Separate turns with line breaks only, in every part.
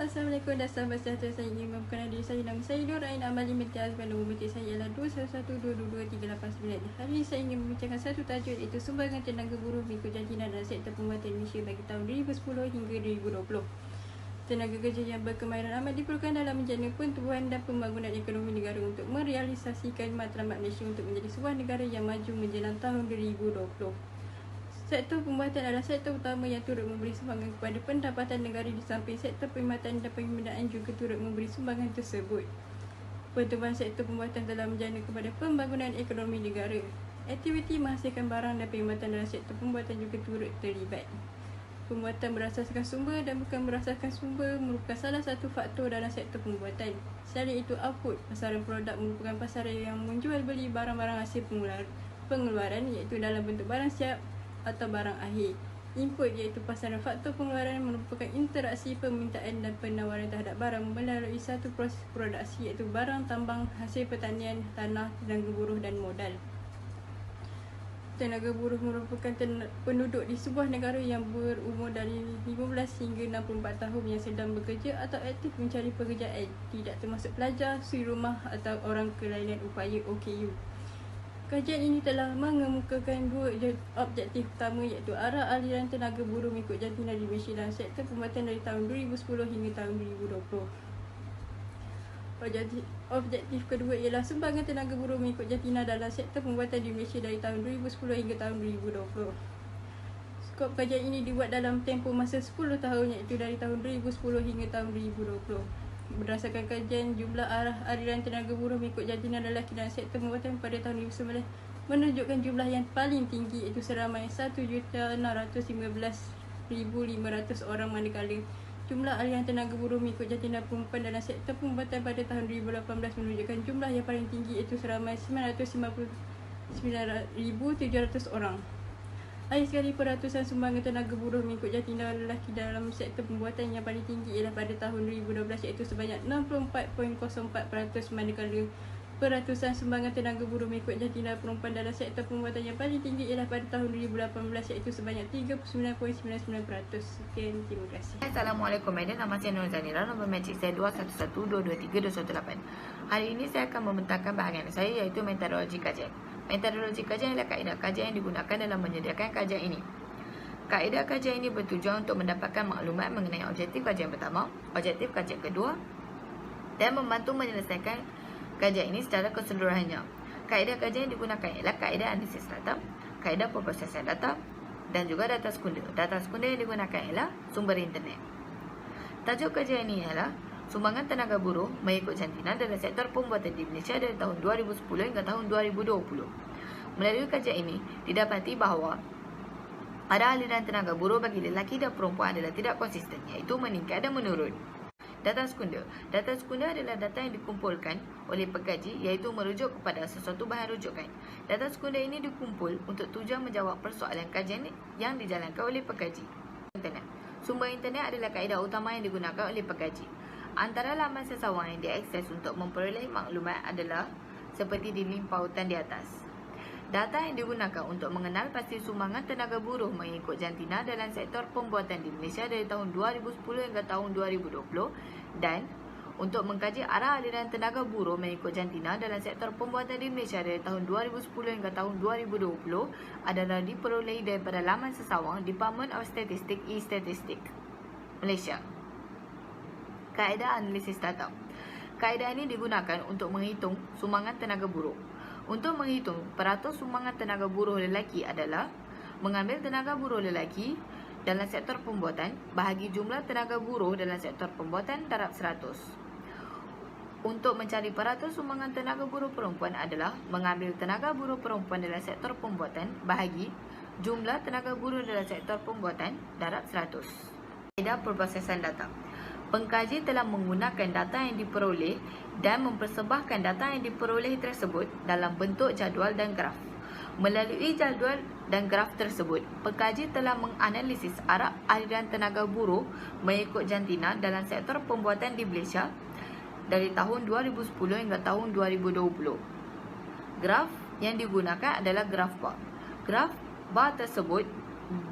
Assalamualaikum dan sahabat sejahtera. Saya ingin memperkenalkan diri saya. Nama saya Nur Ain Amal Imtiaz dan nombor betik saya ialah 2112223899. Hari ini saya ingin membincangkan satu tajuk, iaitu sumbangan tenaga buruh mengikut jantina dalam sektor pembuatan Malaysia bagi tahun 2010 hingga 2020. Tenaga kerja yang berkemahiran amat diperlukan dalam menjana pertumbuhan dan pembangunan ekonomi negara untuk merealisasikan matlamat Malaysia untuk menjadi sebuah negara yang maju menjelang tahun 2020. Sektor pembuatan adalah sektor utama yang turut memberi sumbangan kepada pendapatan negara di samping sektor perkhidmatan dan pembinaan juga turut memberi sumbangan tersebut. Pertumbuhan sektor pembuatan telah menjana kepada pembangunan ekonomi negara. Aktiviti menghasilkan barang dan perkhidmatan dalam sektor pembuatan juga turut terlibat. Pembuatan berasaskan sumber dan bukan berasaskan sumber merupakan salah satu faktor dalam sektor pembuatan. Selain itu, output, pasaran produk merupakan pasaran yang menjual beli barang-barang hasil pengeluaran iaitu dalam bentuk barang siap atau barang akhir. Input iaitu pasaran faktor pengeluaran merupakan interaksi permintaan dan penawaran terhadap barang melalui satu proses produksi iaitu barang tambang, hasil pertanian, tanah, tenaga buruh dan modal. Tenaga buruh merupakan penduduk di sebuah negara yang berumur dari 15 hingga 64 tahun yang sedang bekerja atau aktif mencari pekerjaan, tidak termasuk pelajar, suri rumah atau orang kelainan upaya OKU. Kajian ini telah mengemukakan dua objektif utama iaitu arah aliran tenaga buruh mengikut jantina di Malaysia dalam sektor pembuatan dari tahun 2010 hingga tahun 2020. Objektif kedua ialah sumbangan tenaga buruh mengikut jantina dalam sektor pembuatan di Malaysia dari tahun 2010 hingga tahun 2020. Skop kajian ini dibuat dalam tempoh masa 10 tahun iaitu dari tahun 2010 hingga tahun 2020. Berdasarkan kajian, jumlah arah aliran tenaga buruh mengikut jantina lelaki dalam sektor pembuatan pada tahun 2019 menunjukkan jumlah yang paling tinggi iaitu seramai 1,615,500 orang, manakala jumlah aliran tenaga buruh mengikut jantina perempuan dalam sektor pembuatan pada tahun 2018 menunjukkan jumlah yang paling tinggi iaitu seramai 959,700 orang. Akhir sekali, peratusan sumbangan tenaga buruh mengikut jantina lelaki dalam sektor pembuatan yang paling tinggi ialah pada tahun 2012 iaitu sebanyak 64.04%, manakala peratusan sumbangan tenaga buruh mengikut jantina perempuan dalam sektor pembuatan yang paling tinggi ialah pada tahun 2018 iaitu sebanyak 39.99%. Sekian, terima kasih.
Assalamualaikum, nama saya Nur Zanira, nombor matrik saya 2112232218. Hari ini saya akan membentangkan bahagian saya iaitu metodologi kajian. Metodologi kajian adalah kaedah kajian yang digunakan dalam menyediakan kajian ini. Kaedah kajian ini bertujuan untuk mendapatkan maklumat mengenai objektif kajian pertama, objektif kajian kedua dan membantu menyelesaikan kajian ini secara keseluruhannya. Kaedah kajian yang digunakan ialah kaedah analisis data, kaedah pemrosesan data dan juga data sekunder. Data sekunder yang digunakan ialah sumber internet. Tajuk kajian ini ialah sumbangan tenaga buruh mengikut jantina dalam sektor pembuatan di Malaysia dari tahun 2010 hingga tahun 2020. Melalui kajian ini, didapati bahawa arah aliran tenaga buruh bagi lelaki dan perempuan adalah tidak konsisten, iaitu meningkat dan menurun. Data sekunder. Data sekunder adalah data yang dikumpulkan oleh pengkaji iaitu merujuk kepada sesuatu bahan rujukan. Data sekunder ini dikumpul untuk tujuan menjawab persoalan kajian yang dijalankan oleh pengkaji. Internet. Sumber internet adalah kaedah utama yang digunakan oleh pengkaji. Antara laman sesawang yang diakses untuk memperoleh maklumat adalah seperti di link pautan di atas. Data yang digunakan untuk mengenal pasti sumbangan tenaga buruh mengikut jantina dalam sektor pembuatan di Malaysia dari tahun 2010 hingga tahun 2020 dan untuk mengkaji arah aliran tenaga buruh mengikut jantina dalam sektor pembuatan di Malaysia dari tahun 2010 hingga tahun 2020 adalah diperoleh daripada laman sesawang Department of Statistics e-Statistik Malaysia. Kaedah analisis data. Kaedah ini digunakan untuk menghitung sumbangan tenaga buruh. Untuk menghitung peratus sumbangan tenaga buruh lelaki adalah mengambil tenaga buruh lelaki dalam sektor pembuatan bahagi jumlah tenaga buruh dalam sektor pembuatan darab 100. Untuk mencari peratus sumbangan tenaga buruh perempuan adalah mengambil tenaga buruh perempuan dalam sektor pembuatan bahagi jumlah tenaga buruh dalam sektor pembuatan darab 100. Kaedah perprosesan data. Pengkaji telah menggunakan data yang diperoleh dan mempersembahkan data yang diperoleh tersebut dalam bentuk jadual dan graf. Melalui jadual dan graf tersebut, pengkaji telah menganalisis arah aliran tenaga buruh mengikut jantina dalam sektor pembuatan di Malaysia dari tahun 2010 hingga tahun 2020. Graf yang digunakan adalah graf bar. Graf bar tersebut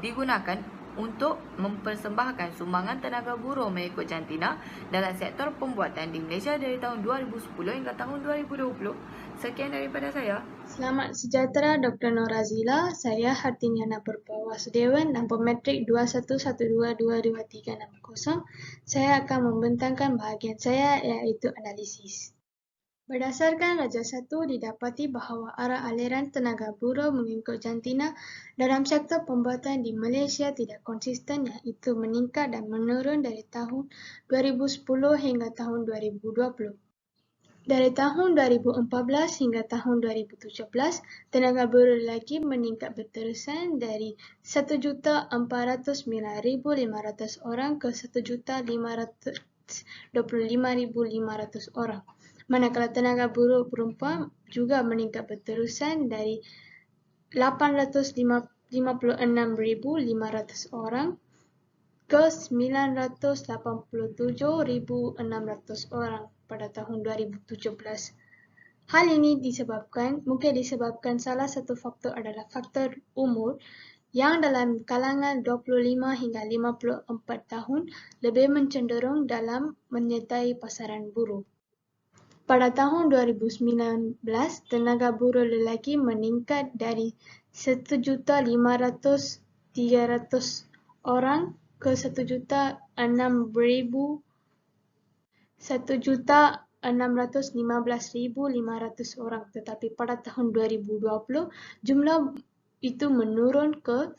digunakan untuk mempersembahkan sumbangan tenaga buruh mengikut jantina dalam sektor pembuatan di Malaysia dari tahun 2010 hingga tahun 2020. Sekian daripada saya.
Selamat sejahtera Dr. Norazila. Saya Hartiniana Purba Wasudewan, nombor metrik 2112222360. Saya akan membentangkan bahagian saya iaitu analisis. Berdasarkan Raja 1 didapati bahawa arah aliran tenaga buruh mengikut jantina dalam sektor pembuatan di Malaysia tidak konsisten iaitu meningkat dan menurun dari tahun 2010 hingga tahun 2020. Dari tahun 2014 hingga tahun 2017, tenaga buruh lelaki meningkat berterusan dari 1,409,500 orang ke 1,525,500 orang. Manakala tenaga buruh perempuan juga meningkat berterusan dari 856,500 orang ke 987,600 orang pada tahun 2017. Hal ini mungkin disebabkan salah satu faktor adalah faktor umur yang dalam kalangan 25 hingga 54 tahun lebih mencenderung dalam menyertai pasaran buruh. Pada tahun 2019, tenaga buruh lelaki meningkat dari 1,500,300 orang ke 1,615,500 orang. Tetapi pada tahun 2020, jumlah itu menurun ke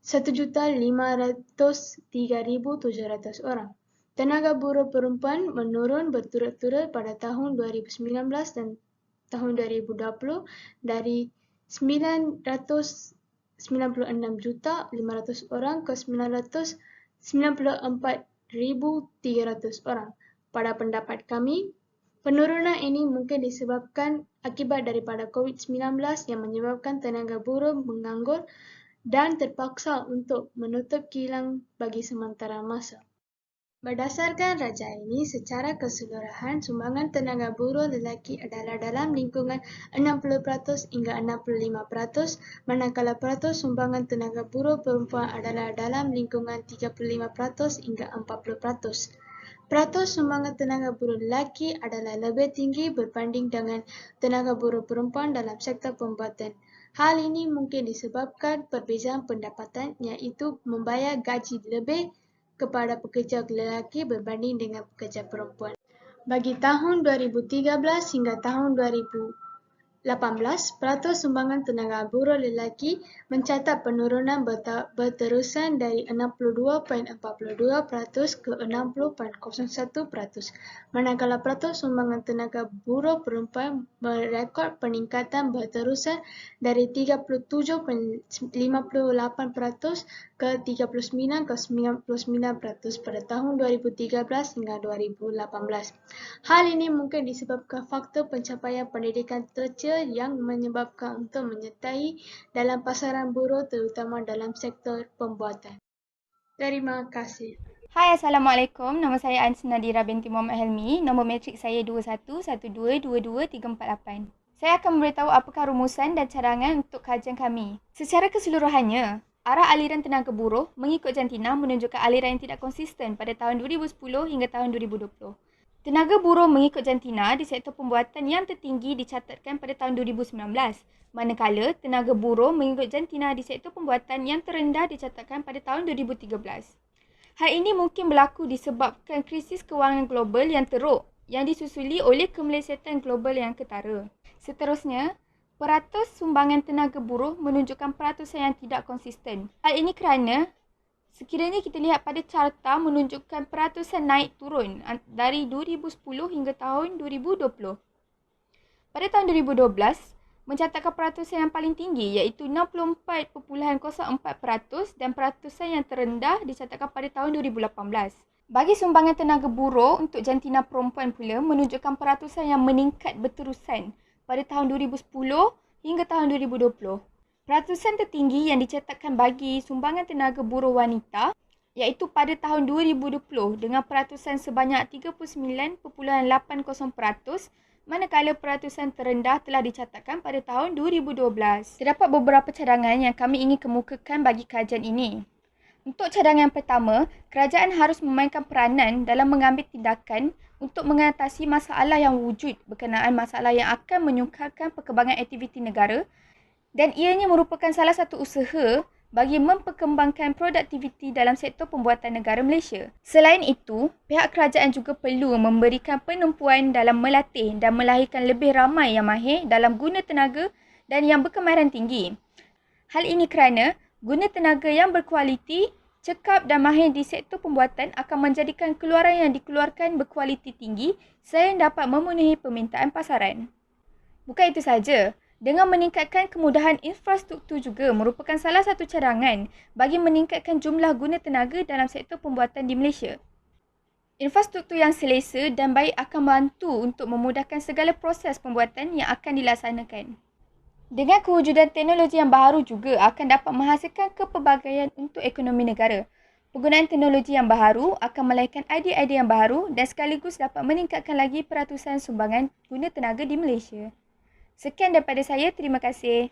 1,503,700 orang. Tenaga buruh perempuan menurun berturut-turut pada tahun 2019 dan tahun 2020 dari 996,500 orang ke 994,300 orang. Pada pendapat kami, penurunan ini mungkin disebabkan akibat daripada COVID-19 yang menyebabkan tenaga buruh menganggur dan terpaksa untuk menutup kilang bagi sementara masa. Berdasarkan raja ini, secara keseluruhan, sumbangan tenaga buruh lelaki adalah dalam lingkungan 60% hingga 65%, manakala peratus sumbangan tenaga buruh perempuan adalah dalam lingkungan 35% hingga 40%. Peratus sumbangan tenaga buruh lelaki adalah lebih tinggi berbanding dengan tenaga buruh perempuan dalam sektor pembuatan. Hal ini mungkin disebabkan perbezaan pendapatan, iaitu membayar gaji lebih kepada pekerja lelaki berbanding dengan pekerja perempuan. Bagi tahun 2013 hingga tahun 2018, peratus sumbangan tenaga buruh lelaki mencatat penurunan berterusan dari 62.42% ke 60.01%, manakala peratus sumbangan tenaga buruh perempuan merekod peningkatan berterusan dari 37.58% ke 39.99% pada tahun 2013 hingga 2018. Hal ini mungkin disebabkan faktor pencapaian pendidikan tertiar yang menyebabkan untuk menyertai dalam pasaran buruh terutama dalam sektor pembuatan. Terima kasih.
Hai, Assalamualaikum. Nama saya Ans Nadira binti Muhammad Helmi. Nombor metrik saya 2112222348. Saya akan memberitahu apakah rumusan dan cadangan untuk kajian kami. Secara keseluruhannya, arah aliran tenaga buruh mengikut jantina menunjukkan aliran yang tidak konsisten pada tahun 2010 hingga tahun 2020. Tenaga buruh mengikut jantina di sektor pembuatan yang tertinggi dicatatkan pada tahun 2019, manakala tenaga buruh mengikut jantina di sektor pembuatan yang terendah dicatatkan pada tahun 2013. Hal ini mungkin berlaku disebabkan krisis kewangan global yang teruk yang disusuli oleh kemelesetan global yang ketara. Seterusnya, peratus sumbangan tenaga buruh menunjukkan peratusan yang tidak konsisten. Hal ini kerana sekiranya kita lihat pada carta menunjukkan peratusan naik turun dari 2010 hingga tahun 2020. Pada tahun 2012, mencatatkan peratusan yang paling tinggi iaitu 64.04% dan peratusan yang terendah dicatatkan pada tahun 2018. Bagi sumbangan tenaga buruh untuk jantina perempuan pula menunjukkan peratusan yang meningkat berterusan pada tahun 2010 hingga tahun 2020. Peratusan tertinggi yang dicatatkan bagi sumbangan tenaga buruh wanita iaitu pada tahun 2020 dengan peratusan sebanyak 39.80%, manakala peratusan terendah telah dicatatkan pada tahun 2012. Terdapat beberapa cadangan yang kami ingin kemukakan bagi kajian ini. Untuk cadangan pertama, kerajaan harus memainkan peranan dalam mengambil tindakan untuk mengatasi masalah yang wujud berkenaan masalah yang akan menyukarkan perkembangan aktiviti negara dan ianya merupakan salah satu usaha bagi memperkembangkan produktiviti dalam sektor pembuatan negara Malaysia. Selain itu, pihak kerajaan juga perlu memberikan penumpuan dalam melatih dan melahirkan lebih ramai yang mahir dalam guna tenaga dan yang berkemahiran tinggi. Hal ini kerana guna tenaga yang berkualiti, cekap dan mahir di sektor pembuatan akan menjadikan keluaran yang dikeluarkan berkualiti tinggi sehingga dapat memenuhi permintaan pasaran. Bukan itu sahaja, dengan meningkatkan kemudahan infrastruktur juga merupakan salah satu cadangan bagi meningkatkan jumlah guna tenaga dalam sektor pembuatan di Malaysia. Infrastruktur yang selesa dan baik akan membantu untuk memudahkan segala proses pembuatan yang akan dilaksanakan. Dengan kewujudan teknologi yang baharu juga akan dapat menghasilkan kepelbagaian untuk ekonomi negara. Penggunaan teknologi yang baharu akan melahirkan idea-idea yang baharu dan sekaligus dapat meningkatkan lagi peratusan sumbangan guna tenaga di Malaysia. Sekian daripada saya, terima kasih.